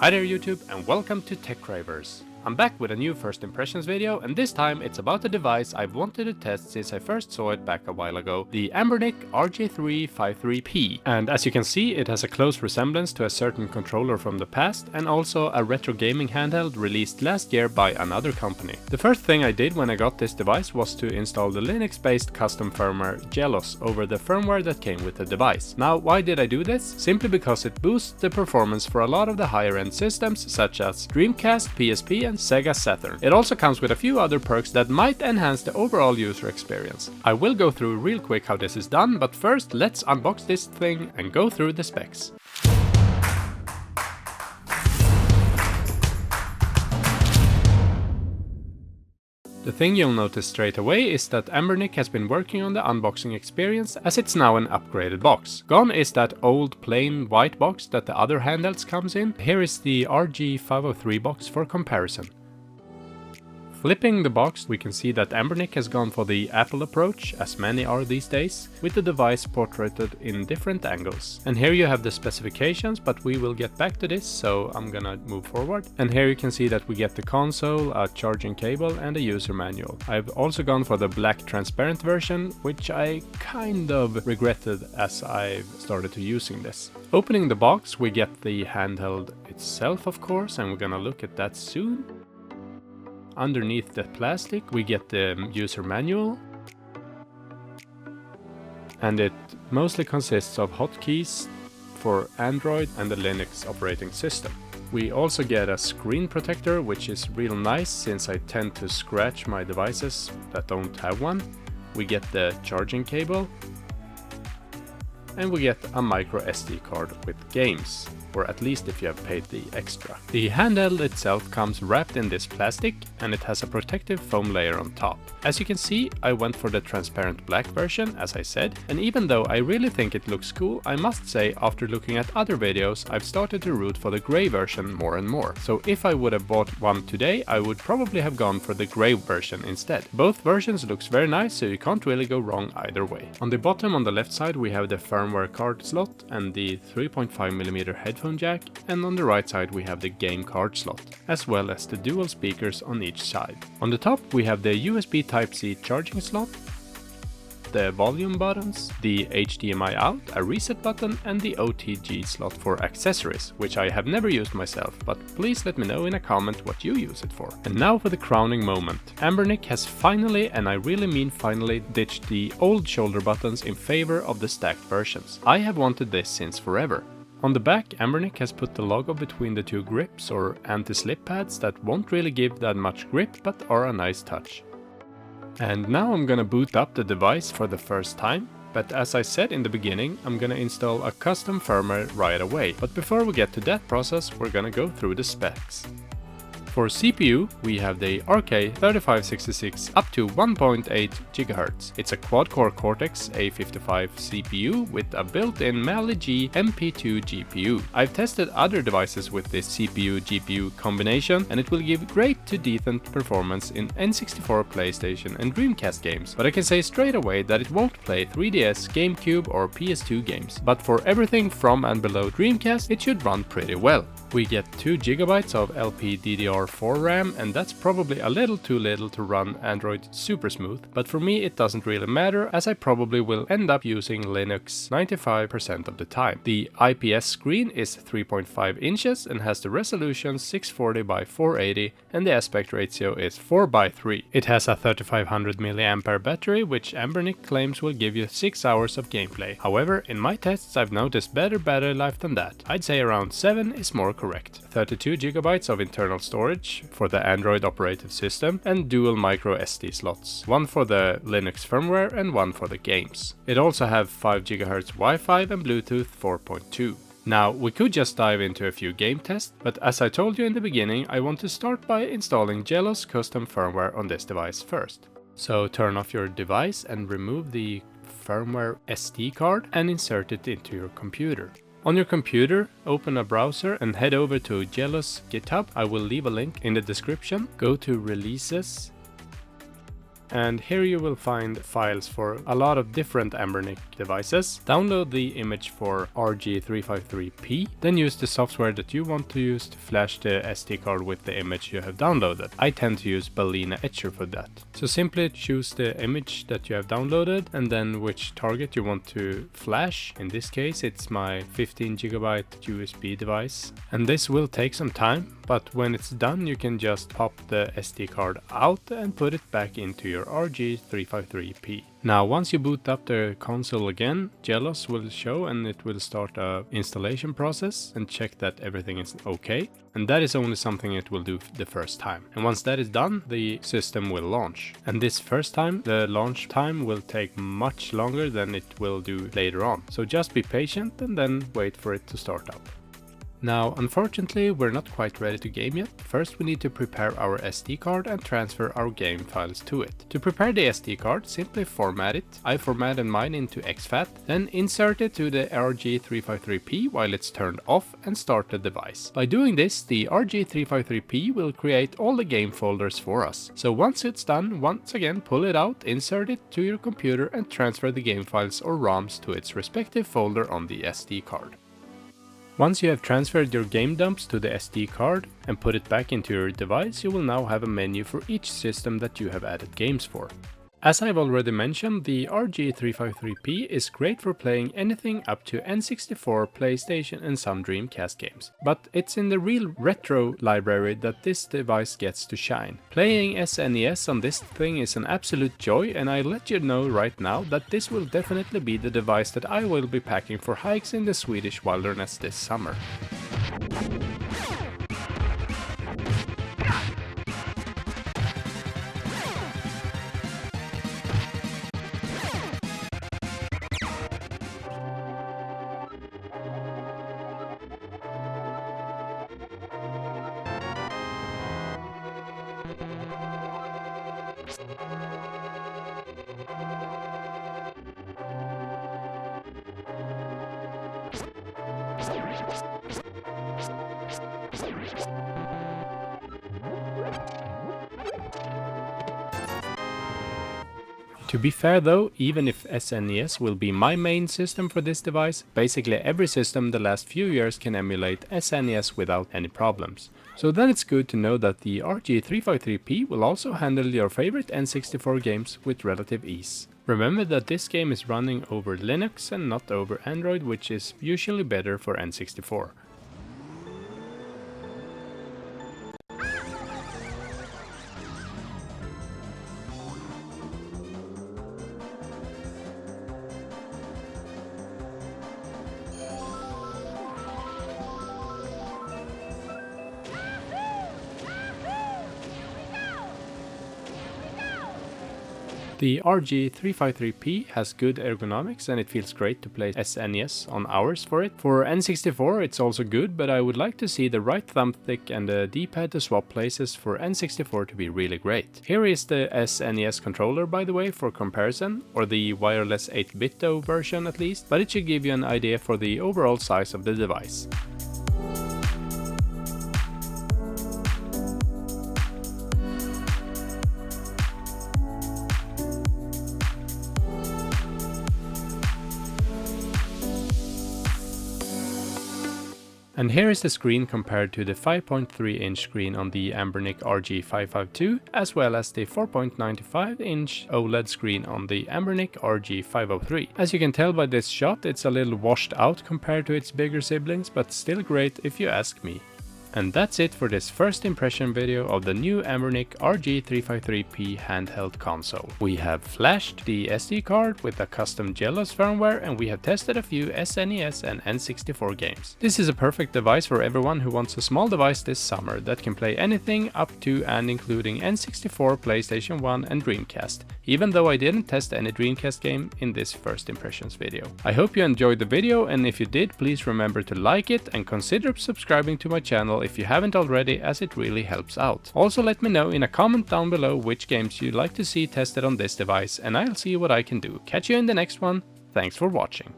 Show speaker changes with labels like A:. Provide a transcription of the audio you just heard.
A: Hi there YouTube and welcome to Tech Cravers. I'm back with a new first impressions video, and this time it's about a device I've wanted to test since I first saw it back a while ago, the Anbernic RG353P. And as you can see, it has a close resemblance to a certain controller from the past and also a retro gaming handheld released last year by another company. The first thing I did when I got this device was to install the Linux-based custom firmware JELOS over the firmware that came with the device. Now, why did I do this? Simply because it boosts the performance for a lot of the higher end systems such as Dreamcast, PSP and Sega Saturn. It also comes with a few other perks that might enhance the overall user experience. I will go through real quick how this is done, but first let's unbox this thing and go through the specs. The thing you'll notice straight away is that Anbernic has been working on the unboxing experience, as it's now an upgraded box. Gone is that old plain white box that the other handhelds comes in. Here is the RG503 box for comparison. Flipping the box, we can see that Anbernic has gone for the Apple approach, as many are these days, with the device portraited in different angles. And here you have the specifications, but we will get back to this, so I'm gonna move forward. And here you can see that we get the console, a charging cable and a user manual. I've also gone for the black transparent version, which I kind of regretted as I've started to using this. Opening the box, we get the handheld itself, of course, and we're gonna look at that soon. Underneath the plastic we get the user manual, and it mostly consists of hotkeys for Android and the Linux operating system. We also get a screen protector, which is real nice since I tend to scratch my devices that don't have one. We get the charging cable, and we get a micro SD card with games, or at least if you have paid the extra. The handheld itself comes wrapped in this plastic and it has a protective foam layer on top. As you can see, I went for the transparent black version, as I said, and even though I really think it looks cool, I must say after looking at other videos I've started to root for the grey version more and more. So if I would have bought one today, I would probably have gone for the grey version instead. Both versions looks very nice, so you can't really go wrong either way. On the bottom on the left side we have the firmware card slot and the 3.5mm headphone jack, and on the right side we have the game card slot, as well as the dual speakers on each side. On the top we have the USB Type-C charging slot, the volume buttons, the HDMI out, a reset button and the OTG slot for accessories, which I have never used myself, but please let me know in a comment what you use it for. And now for the crowning moment. Anbernic has finally, and I really mean finally, ditched the old shoulder buttons in favor of the stacked versions. I have wanted this since forever. On the back, Anbernic has put the logo between the two grips or anti-slip pads that won't really give that much grip but are a nice touch. And now I'm gonna boot up the device for the first time, but as I said in the beginning, I'm gonna install a custom firmware right away. But before we get to that process, we're gonna go through the specs. For CPU, we have the RK3566 up to 1.8 GHz. It's a quad-core Cortex A55 CPU with a built-in Mali-G MP2 GPU. I've tested other devices with this CPU-GPU combination, and it will give great to decent performance in N64, PlayStation and Dreamcast games, but I can say straight away that it won't play 3DS, GameCube or PS2 games. But for everything from and below Dreamcast, it should run pretty well. We get 2 GB of LPDDR4 RAM, and that's probably a little too little to run Android super smooth, but for me it doesn't really matter, as I probably will end up using Linux 95% of the time. The IPS screen is 3.5 inches and has the resolution 640 by 480 and the aspect ratio is 4:3. It has a 3500 mAh battery, which Anbernic claims will give you 6 hours of gameplay. However, in my tests I've noticed better battery life than that. I'd say around 7 is more correct. 32 GB of internal storage for the Android operating system and dual micro SD slots, one for the Linux firmware and one for the games. It also have 5 GHz Wi-Fi and Bluetooth 4.2. Now, we could just dive into a few game tests, but as I told you in the beginning, I want to start by installing JELOS custom firmware on this device first. So turn off your device and remove the firmware SD card and insert it into your computer. On your computer, open a browser and head over to JELOS GitHub. I will leave a link in the description. Go to Releases and here you will find files for a lot of different Anbernic devices. Download the image for RG353P, then use the software that you want to use to flash the SD card with the image you have downloaded. I tend to use Balena Etcher for that. So simply choose the image that you have downloaded and then which target you want to flash. In this case it's my 15 GB USB device, and this will take some time, but when it's done you can just pop the SD card out and put it back into your RG353P. Now once you boot up the console again, JELOS will show and it will start a installation process and check that everything is okay, and that is only something it will do the first time. And once that is done, the system will launch. And this first time, the launch time will take much longer than it will do later on. So just be patient and then wait for it to start up. Now, unfortunately, we're not quite ready to game yet. First we need to prepare our SD card and transfer our game files to it. To prepare the SD card, simply format it. I formatted mine into exFAT, then insert it to the RG353P while it's turned off and start the device. By doing this, the RG353P will create all the game folders for us. So once it's done, once again pull it out, insert it to your computer and transfer the game files or ROMs to its respective folder on the SD card. Once you have transferred your game dumps to the SD card and put it back into your device, you will now have a menu for each system that you have added games for. As I've already mentioned, the RG353P is great for playing anything up to N64, PlayStation and some Dreamcast games. But it's in the real retro library that this device gets to shine. Playing SNES on this thing is an absolute joy, and I'll let you know right now that this will definitely be the device that I will be packing for hikes in the Swedish wilderness this summer. To be fair though, even if SNES will be my main system for this device, basically every system the last few years can emulate SNES without any problems. So then it's good to know that the RG353P will also handle your favorite N64 games with relative ease. Remember that this game is running over Linux and not over Android, which is usually better for N64. The RG353P has good ergonomics and it feels great to play SNES on hours for it. For N64 it's also good, but I would like to see the right thumbstick and the D-pad to swap places for N64 to be really great. Here is the SNES controller, by the way, for comparison, or the wireless 8-bit version at least, but it should give you an idea for the overall size of the device. And here is the screen compared to the 5.3-inch screen on the Anbernic RG552, as well as the 4.95-inch OLED screen on the Anbernic RG503. As you can tell by this shot, it's a little washed out compared to its bigger siblings, but still great if you ask me. And that's it for this first impression video of the new Anbernic RG353P handheld console. We have flashed the SD card with a custom JELOS firmware, and we have tested a few SNES and N64 games. This is a perfect device for everyone who wants a small device this summer that can play anything up to and including N64, PlayStation 1 and Dreamcast, even though I didn't test any Dreamcast game in this first impressions video. I hope you enjoyed the video, and if you did, please remember to like it and consider subscribing to my channel if you haven't already, as it really helps out. Also let me know in a comment down below which games you'd like to see tested on this device, and I'll see what I can do. Catch you in the next one. Thanks for watching.